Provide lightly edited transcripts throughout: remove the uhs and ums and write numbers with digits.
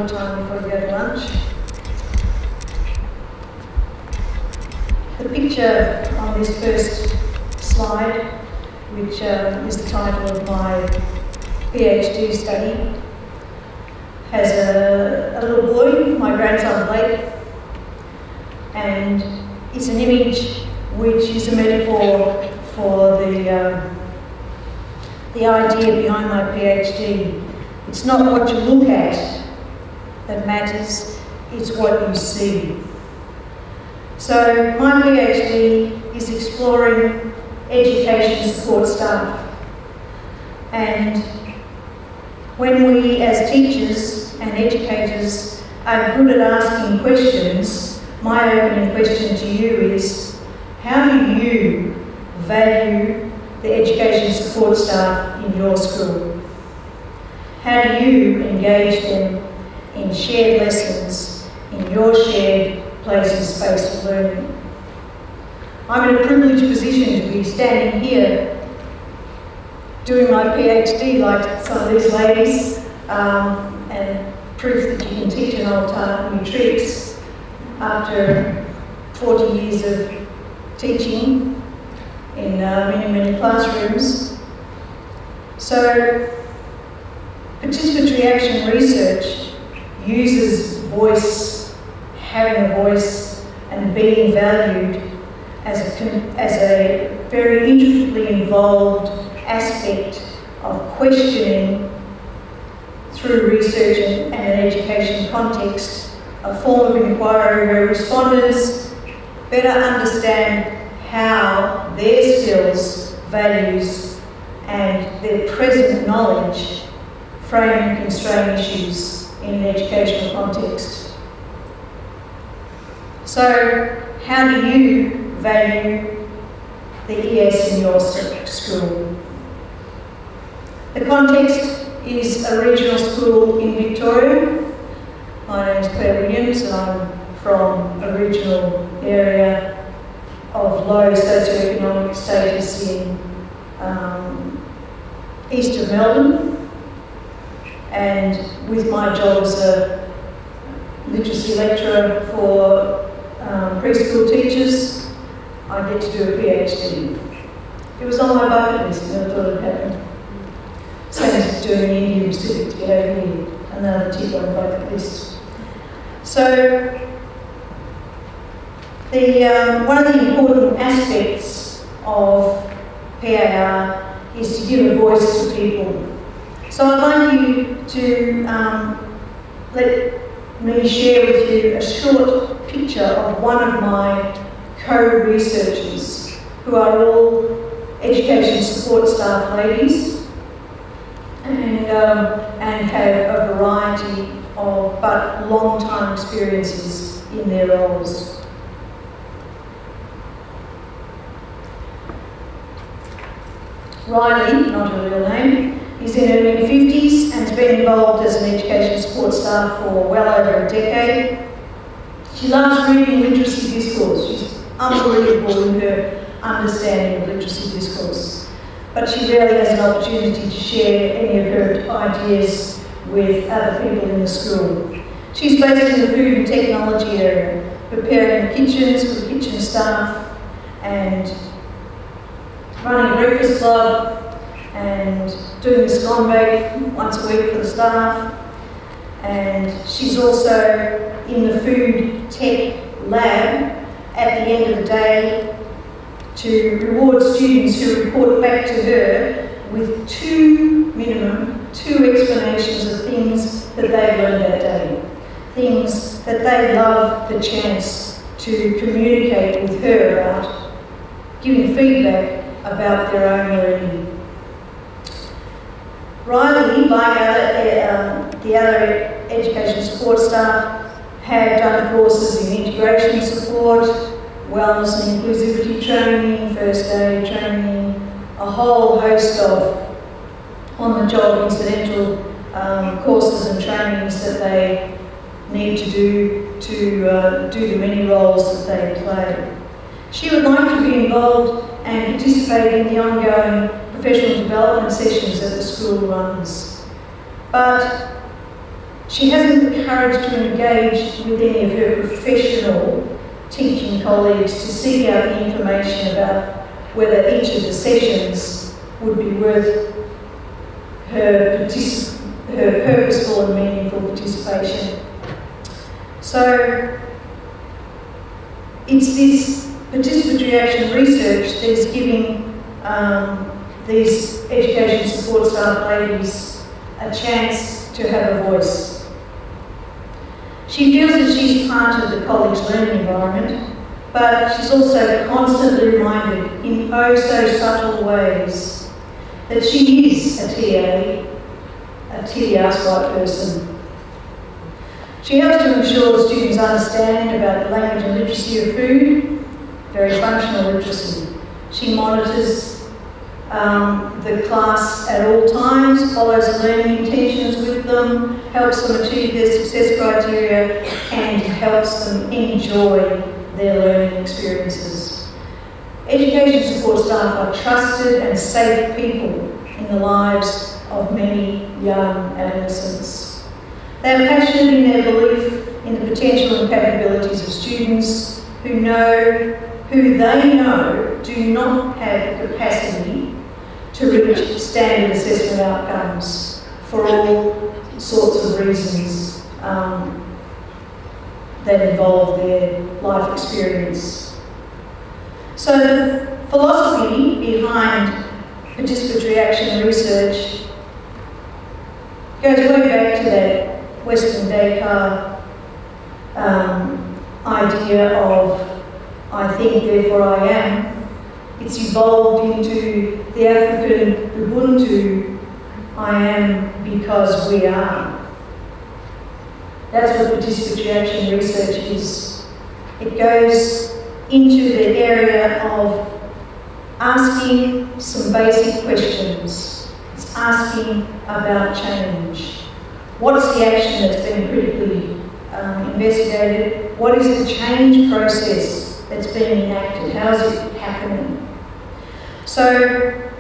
more time before we go to lunch. The picture on this first slide, which is the title of my PhD study, has a little boy, my grandson Blake, and it's an image which is a metaphor for the idea behind my PhD. It's not what you look at that matters, it's what you see. So my PhD is exploring education support staff. And when we as teachers and educators are good at asking questions, my opening question to you is, how do you value the education support staff in your school? How do you engage them in shared lessons in your shared place and space of learning? I'm in a privileged position to be standing here doing my PhD like some of these ladies, and proof that you can teach an old tart new tricks after 40 years of teaching in many classrooms. So participatory action research uses voice, having a voice and being valued as a very intricately involved aspect of questioning through research and an education context, a form of inquiry where respondents better understand how their skills, values and their present knowledge frame and constrain issues in an educational context. So, how do you value the ES in your school? The context is a regional school in Victoria. My name is Claire Williams and I'm from a regional area of low socioeconomic status in east of Melbourne. And with my job as a literacy lecturer for preschool teachers, I get to do a PhD. It was on my bucket list and I thought it'd happen. Same as doing Indian Pacific to get over here, another tick on the bucket list. So, one of the important aspects of PAR is to give a voice to people. So I'd like you to let me share with you a short picture of one of my co-researchers, who are all education support staff ladies and have a variety of but long-time experiences in their roles. Riley, not her real name, is in her mid-50s and has been involved as an education support staff for well over a decade. She loves reading literacy discourse. She's unbelievable in her understanding of literacy discourse. But she rarely has an opportunity to share any of her ideas with other people in the school. She's based in the food and technology area, preparing the kitchens for the kitchen staff and running a breakfast club and doing the scone bake once a week for the staff. And she's also in the food tech lab at the end of the day to reward students who report back to her with minimum two explanations of things that they learned that day. Things that they love the chance to communicate with her about, giving feedback about their own learning. Riley, like the other education support staff, have done courses in integration support, wellness and inclusivity training, first aid training, a whole host of on-the-job incidental courses and trainings that they need to do the many roles that they play. She would like to be involved and participate in the ongoing professional development sessions that the school runs. But She hasn't the courage to engage with any of her professional teaching colleagues to seek out the information about whether each of the sessions would be worth her purposeful and meaningful participation. So it's this participatory action research that is giving these education support staff ladies a chance to have a voice. She feels that she's part of the college learning environment, but she's also constantly reminded in oh so subtle ways that she is a TA, a TDR's right person. She helps to ensure students understand about the language and literacy of food, very functional literacy. She monitors the class at all times, follows learning intentions with them, helps them achieve their success criteria, and helps them enjoy their learning experiences. Education support staff are trusted and safe people in the lives of many young adolescents. They are passionate in their belief in the potential and capabilities of students who they know do not have the capacity to reach standard assessment outcomes for all sorts of reasons that involve their life experience. So the philosophy behind participatory action research goes way back to that Western Descartes idea of I think, therefore I am. It's evolved into the African Ubuntu, I am because we are. That's what participatory action research is. It goes into the area of asking some basic questions. It's asking about change. What's the action that's been critically investigated? What is the change process that's being enacted? How is it happening? So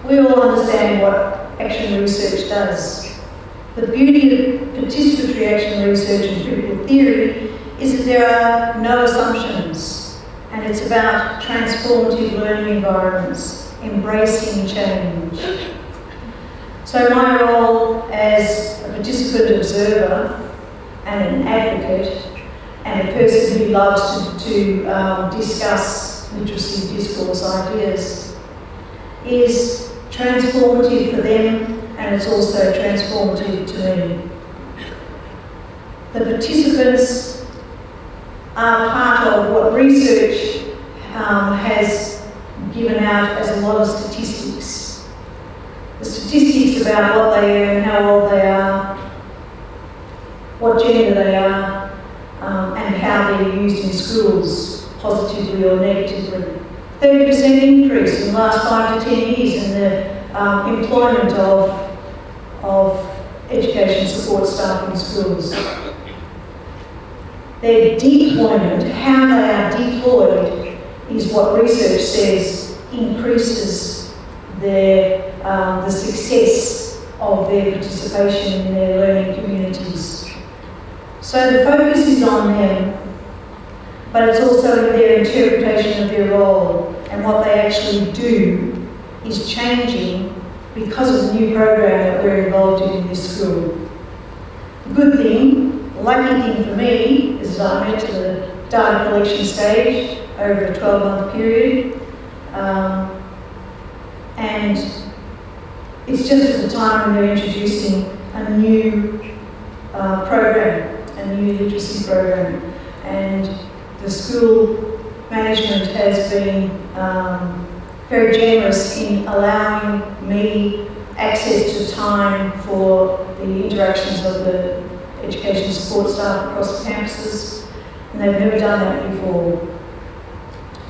we all understand what action research does. The beauty of participatory action research and critical theory is that there are no assumptions, and it's about transformative learning environments, embracing change. So my role as a participant observer and an advocate and a person who loves to discuss literacy discourse ideas is transformative for them, and it's also transformative to me. The participants are part of what research has given out as a lot of statistics. The statistics about what they earn, how old they are, what gender they are, and how they're used in schools, positively or negatively. 30% increase in the last 5 to 10 years in the employment of education support staff in schools. Their deployment, how they are deployed, is what research says increases the success of their participation in their learning communities. So the focus is on them, but it's also in their interpretation of their role, and what they actually do is changing because of the new program that we're involved in this school. The good thing, lucky thing for me, is that I went to the data collection stage over a 12-month period, and it's just at the time when they're introducing a new program, a new literacy program, and the school management has been very generous in allowing me access to time for the interactions of the education support staff across the campuses, and they've never done that before.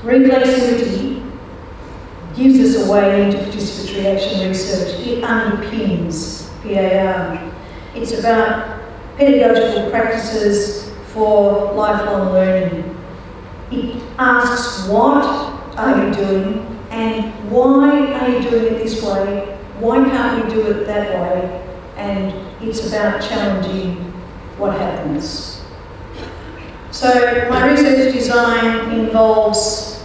Reflexivity gives us a way into participatory action research. It underpins PAR. It's about pedagogical practices for lifelong learning. It asks, what are you doing and why are you doing it this way? Why can't we do it that way? And it's about challenging what happens. So my research design involves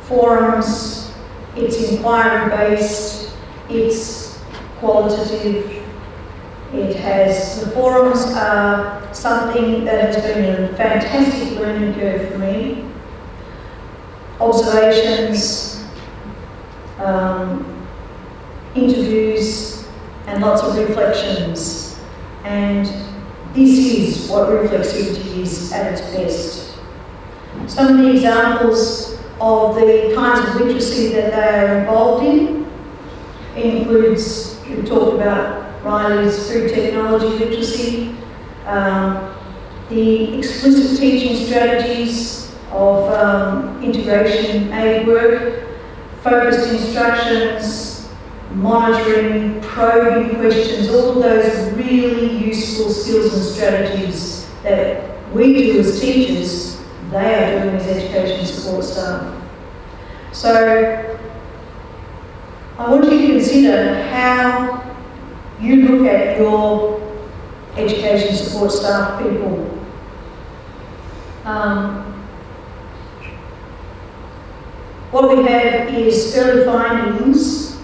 forums, it's inquiry-based, it's qualitative. The forums are something that has been a fantastic learning curve for me. Observations, interviews, and lots of reflections. And this is what reflexivity is at its best. Some of the examples of the kinds of literacy that they are involved in includes, we talked about Riley's food technology literacy, the explicit teaching strategies of integration aid work, focused instructions, monitoring, probing questions, all of those really useful skills and strategies that we do as teachers, they are doing as education support staff. So I want you to consider how you look at your education support staff people. What we have is early findings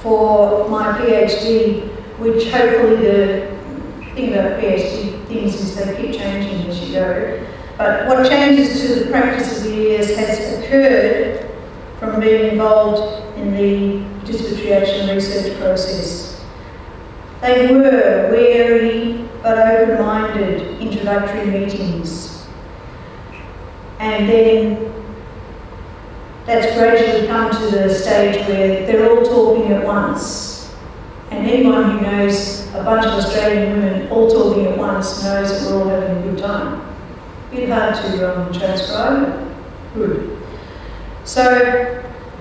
for my PhD, which hopefully the thing about PhD things is they keep changing as you go. But what changes to the practice of the years has occurred from being involved in the participatory action research process. They were wary but open-minded introductory meetings. And then that's gradually come to the stage where they're all talking at once. And anyone who knows a bunch of Australian women all talking at once knows that we're all having a good time. Bit hard to transcribe. Good. So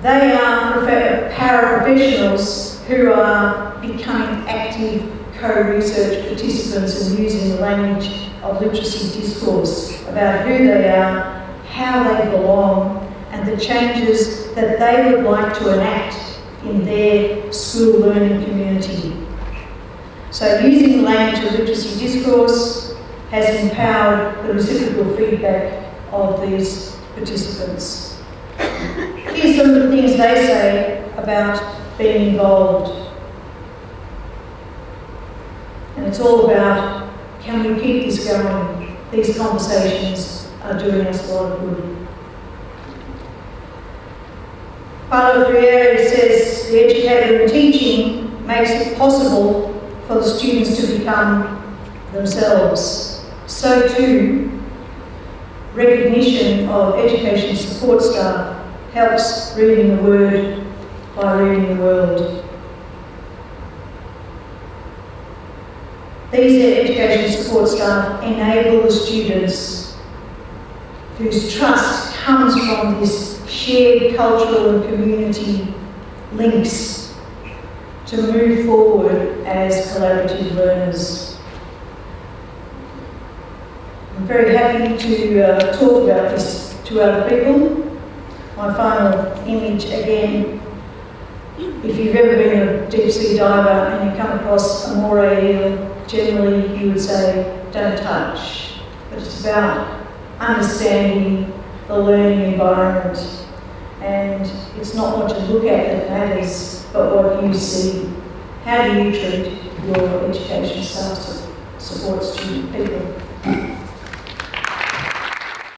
they are paraprofessionals who are becoming active co-research participants and using the language of literacy discourse about who they are, how they belong, and the changes that they would like to enact in their school learning community. So using the language of literacy discourse has empowered the reciprocal feedback of these participants. Here's some of the things they say about being involved. And it's all about, can we keep this going? These conversations are doing us a lot of good. Paulo Freire says the educator in teaching makes it possible for the students to become themselves. So too, recognition of education support staff helps reading the word by reading the world. These education support staff enable the students whose trust comes from this shared cultural and community links to move forward as collaborative learners. I'm very happy to talk about this to other people. My final image again, if you've ever been a deep sea diver and you come across a moray eel, generally you would say, don't touch. But it's about understanding the learning environment. And it's not what you look at that matters, but what you see. How do you treat your education staff support student people?